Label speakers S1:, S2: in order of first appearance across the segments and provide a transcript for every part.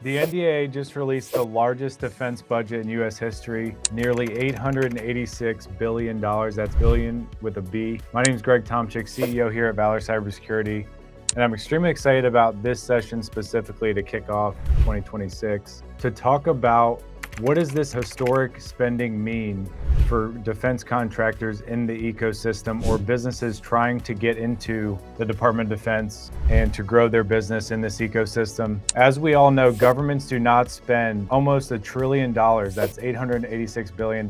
S1: The NDAA just released the largest defense budget in U.S. history, nearly $886 billion. That's billion with a B. My name is Greg Tomchic, CEO here at Valor Cyber Security, and I'm extremely excited about this session specifically to kick off 2026 to talk about what does this historic spending mean for defense contractors in the ecosystem or businesses trying to get into the Department of Defense and to grow their business in this ecosystem. As we all know, governments do not spend almost $1 trillion, that's $886 billion,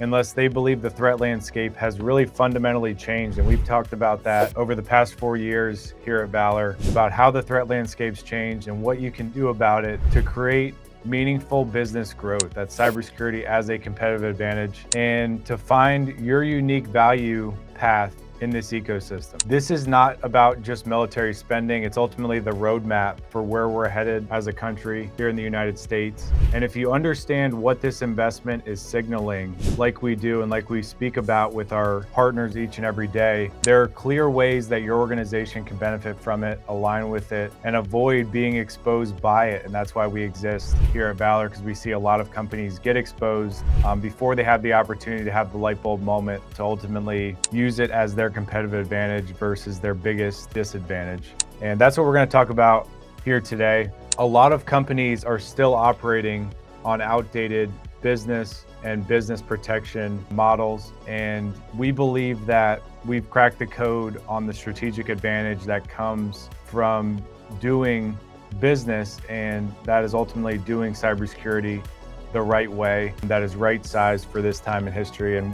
S1: unless they believe the threat landscape has really fundamentally changed. And we've talked about that over the past 4 years here at Valor, about how the threat landscape's changed and what you can do about it to create meaningful business growth. That's cybersecurity as a competitive advantage, and to find your unique value path in this ecosystem. This is not about just military spending. It's ultimately the roadmap for where we're headed as a country here in the United States. And if you understand what this investment is signaling, like we do and like we speak about with our partners each and every day, there are clear ways that your organization can benefit from it, align with it, and avoid being exposed by it. And that's why we exist here at Valor, because we see a lot of companies get exposed before they have the opportunity to have the light bulb moment to ultimately use it as their competitive advantage versus their biggest disadvantage. And that's what we're going to talk about here today. A lot of companies are still operating on outdated business and business protection models. And we believe that we've cracked the code on the strategic advantage that comes from doing business, and that is ultimately doing cybersecurity the right way, that is right sized for this time in history. And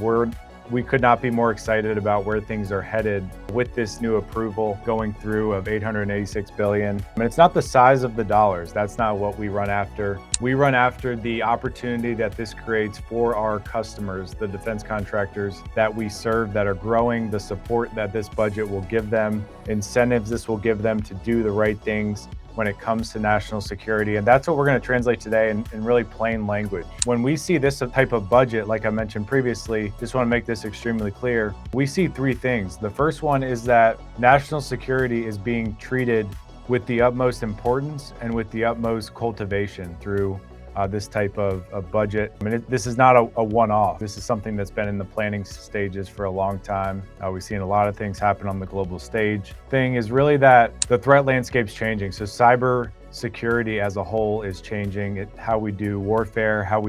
S1: we could not be more excited about where things are headed with this new approval going through of $886 billion. I mean, it's not the size of the dollars. That's not what we run after. We run after the opportunity that this creates for our customers, the defense contractors that we serve, that are growing, the support that this budget will give them, incentives this will give them to do the right things when it comes to national security. And that's what we're going to translate today in really plain language. When we see this type of budget, like I mentioned previously, just want to make this extremely clear. We see three things. The first one is that national security is being treated with the utmost importance and with the utmost cultivation through this type of budget. I mean, this is not a one-off. This is something that's been in the planning stages for a long time. We've seen a lot of things happen on the global stage. Thing is really that the threat landscape's changing. So cyber security as a whole is changing. How we do warfare, how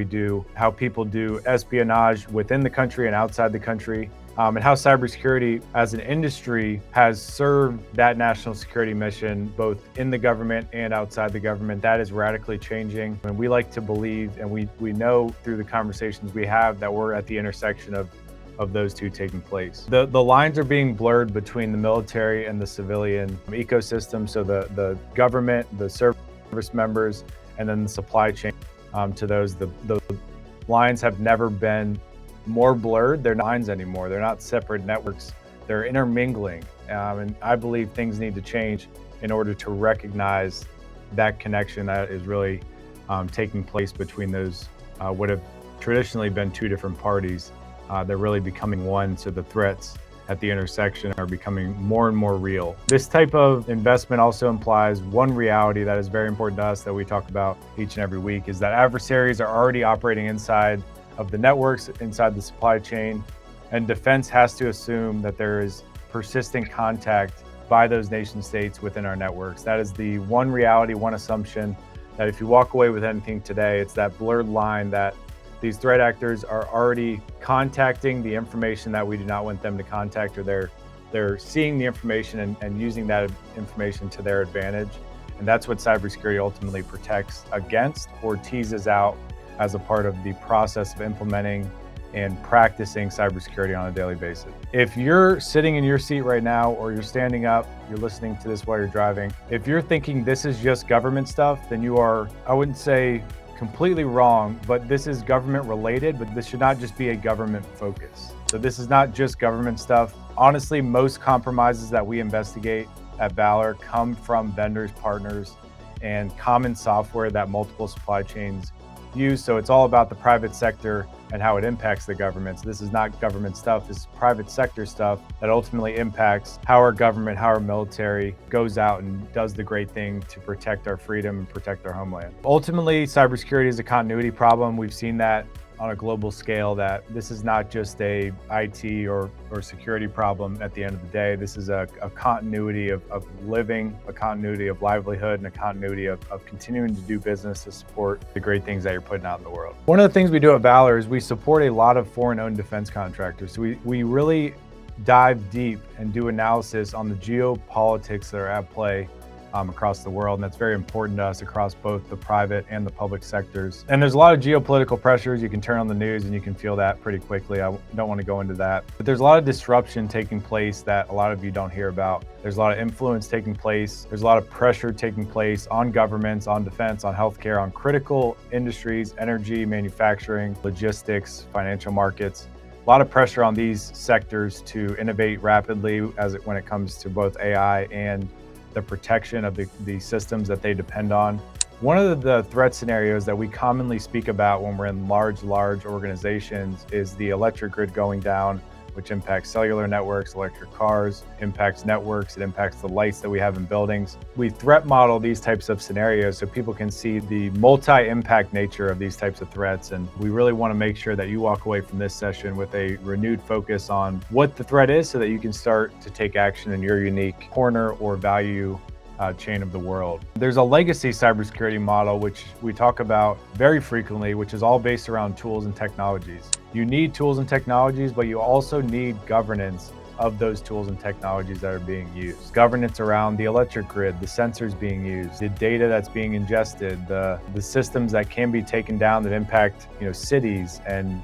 S1: people do espionage within the country and outside the country. And how cybersecurity as an industry has served that national security mission, both in the government and outside the government. That is radically changing. And we like to believe, and we know through the conversations we have, that we're at the intersection of those two taking place. The lines are being blurred between the military and the civilian ecosystem. So the government, the service members, and then the supply chain to those. The lines have never been more blurred. They're not lines anymore. They're not separate networks. They're intermingling. And I believe things need to change in order to recognize that connection that is really taking place between those what have traditionally been two different parties. They're really becoming one. So the threats at the intersection are becoming more and more real. This type of investment also implies one reality that is very important to us that we talk about each and every week, is that adversaries are already operating inside of the networks, inside the supply chain, and defense has to assume that there is persistent contact by those nation states within our networks. That is the one reality, one assumption, that if you walk away with anything today, it's that blurred line that these threat actors are already contacting the information that we do not want them to contact, or they're seeing the information and using that information to their advantage. And that's what cybersecurity ultimately protects against or teases out as a part of the process of implementing and practicing cybersecurity on a daily basis. If you're sitting in your seat right now, or you're standing up, you're listening to this while you're driving, if you're thinking this is just government stuff, then you are, I wouldn't say completely wrong, but this is government related, but this should not just be a government focus. So this is not just government stuff. Honestly, most compromises that we investigate at Valor come from vendors, partners, and common software that multiple supply chains use. So it's all about the private sector and how it impacts the government. So this is not government stuff, this is private sector stuff that ultimately impacts how our government, how our military goes out and does the great thing to protect our freedom and protect our homeland. Ultimately, cybersecurity is a continuity problem. We've seen that on a global scale, that this is not just a IT or security problem at the end of the day. This is a continuity of living, a continuity of livelihood, and a continuity of continuing to do business to support the great things that you're putting out in the world. One of the things we do at Valor is we support a lot of foreign-owned defense contractors. So we really dive deep and do analysis on the geopolitics that are at play across the world, and that's very important to us across both the private and the public sectors. And there's a lot of geopolitical pressures. You can turn on the news and you can feel that pretty quickly. I don't want to go into that, but there's a lot of disruption taking place that a lot of you don't hear about. There's a lot of influence taking place. There's a lot of pressure taking place on governments, on defense, on healthcare, on critical industries, energy, manufacturing, logistics, financial markets. A lot of pressure on these sectors to innovate rapidly when it comes to both AI and the protection of the systems that they depend on. One of the threat scenarios that we commonly speak about when we're in large organizations is the electric grid going down, which impacts cellular networks, electric cars, impacts networks, it impacts the lights that we have in buildings. We threat model these types of scenarios so people can see the multi-impact nature of these types of threats. And we really want to make sure that you walk away from this session with a renewed focus on what the threat is so that you can start to take action in your unique corner or value chain of the world. There's a legacy cybersecurity model, which we talk about very frequently, which is all based around tools and technologies. You need tools and technologies, but you also need governance of those tools and technologies that are being used. Governance around the electric grid, the sensors being used, the data that's being ingested, the systems that can be taken down that impact cities and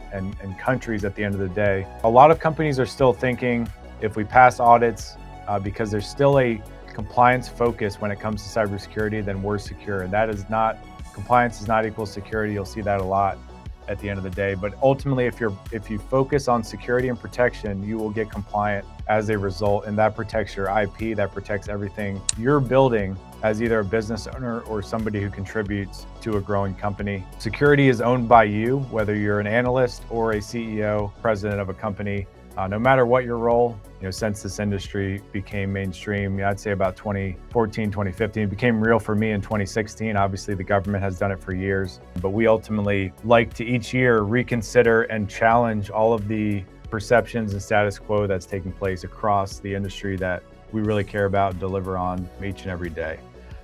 S1: countries at the end of the day. A lot of companies are still thinking if we pass audits, because there's still a compliance focus when it comes to cybersecurity, then we're secure. And that is not, compliance is not equal security. You'll see that a lot at the end of the day. But ultimately, if you focus on security and protection, you will get compliant as a result, and that protects your IP, that protects everything you're building as either a business owner or somebody who contributes to a growing company. Security is owned by you, whether you're an analyst or a CEO, president of a company. No matter what your role, since this industry became mainstream, I'd say about 2014, 2015, it became real for me in 2016. Obviously, the government has done it for years, but we ultimately like to each year reconsider and challenge all of the perceptions and status quo that's taking place across the industry that we really care about and deliver on each and every day.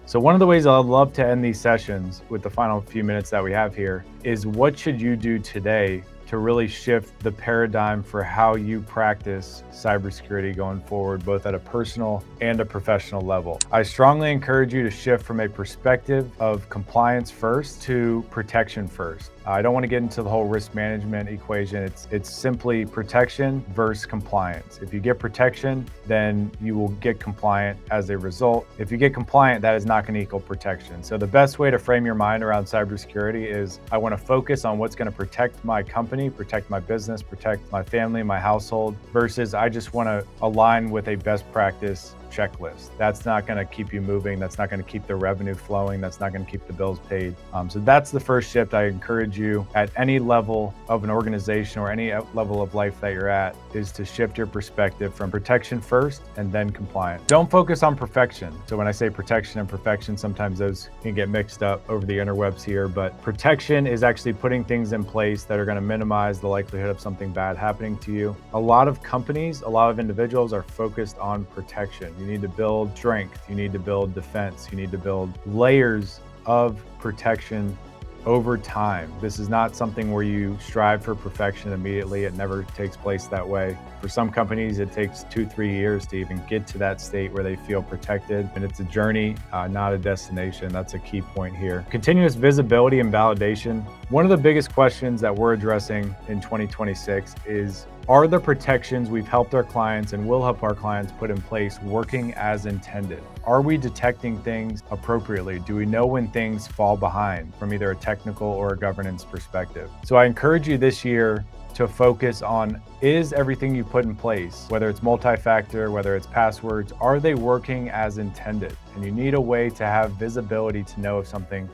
S1: So one of the ways I'd love to end these sessions with the final few minutes that we have here is what should you do today to really shift the paradigm for how you practice cybersecurity going forward, both at a personal and a professional level. I strongly encourage you to shift from a perspective of compliance first to protection first. I don't want to get into the whole risk management equation. It's simply protection versus compliance. If you get protection, then you will get compliant as a result. If you get compliant, that is not going to equal protection. So the best way to frame your mind around cybersecurity is I want to focus on what's going to protect my company, protect my business, protect my family, my household, versus I just want to align with a best practice checklist. That's not going to keep you moving. That's not going to keep the revenue flowing. That's not going to keep the bills paid. So that's the first shift I encourage you at any level of an organization or any level of life that you're at, is to shift your perspective from protection first and then compliance. Don't focus on perfection. So when I say protection and perfection, sometimes those can get mixed up over the interwebs here, but protection is actually putting things in place that are going to minimize the likelihood of something bad happening to you. A lot of companies, a lot of individuals are focused on protection. You need to build strength, you need to build defense, you need to build layers of protection over time. This is not something where you strive for perfection immediately. It never takes place that way. For some companies, it takes 2-3 years to even get to that state where they feel protected. And it's a journey, not a destination. That's a key point here. Continuous visibility and validation. One of the biggest questions that we're addressing in 2026 is, are the protections we've helped our clients and will help our clients put in place working as intended? Are we detecting things appropriately? Do we know when things fall behind from either a technical or a governance perspective? So I encourage you this year to focus on, is everything you put in place, whether it's multi-factor, whether it's passwords, are they working as intended? And you need a way to have visibility to know if something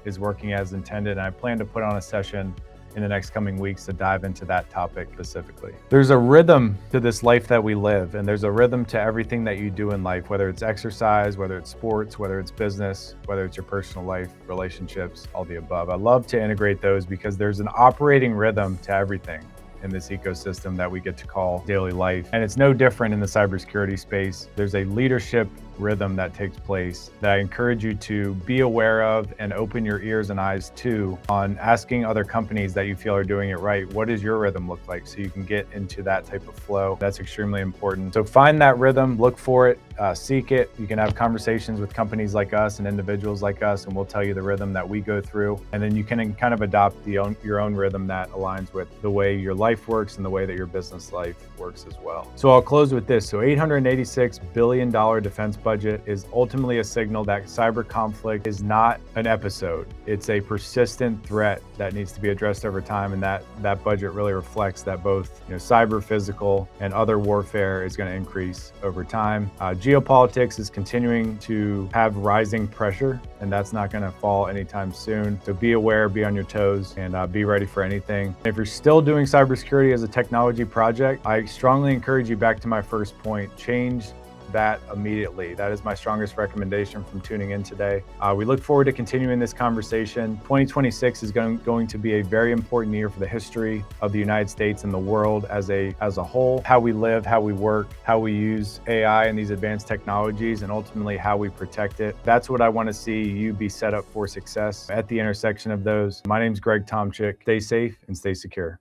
S1: is working as intended. And I plan to put on a session in the next coming weeks to dive into that topic specifically. There's a rhythm to this life that we live, and there's a rhythm to everything that you do in life, whether it's exercise, whether it's sports, whether it's business, whether it's your personal life, relationships, all the above. I love to integrate those because there's an operating rhythm to everything in this ecosystem that we get to call daily life. And it's no different in the cybersecurity space. There's a leadership rhythm that takes place that I encourage you to be aware of and open your ears and eyes to on asking other companies that you feel are doing it right. What does your rhythm look like? So you can get into that type of flow. That's extremely important. So find that rhythm, look for it, seek it. You can have conversations with companies like us and individuals like us, and we'll tell you the rhythm that we go through. And then you can kind of adopt your own rhythm that aligns with the way your life works and the way that your business life works as well. So I'll close with this. So $886 billion defense budget is ultimately a signal that cyber conflict is not an episode. It's a persistent threat that needs to be addressed over time, and that budget really reflects that both cyber, physical, and other warfare is going to increase over time. Geopolitics is continuing to have rising pressure, and that's not going to fall anytime soon. So be aware, be on your toes, and be ready for anything. If you're still doing cybersecurity as a technology project, I strongly encourage you, back to my first point, change that immediately. That is my strongest recommendation from tuning in today. We look forward to continuing this conversation. 2026 is going to be a very important year for the history of the United States and the world as a whole. How we live, how we work, how we use AI and these advanced technologies, and ultimately how we protect it. That's what I want to see you be set up for success at the intersection of those. My name's Greg Tomchic. Stay safe and stay secure.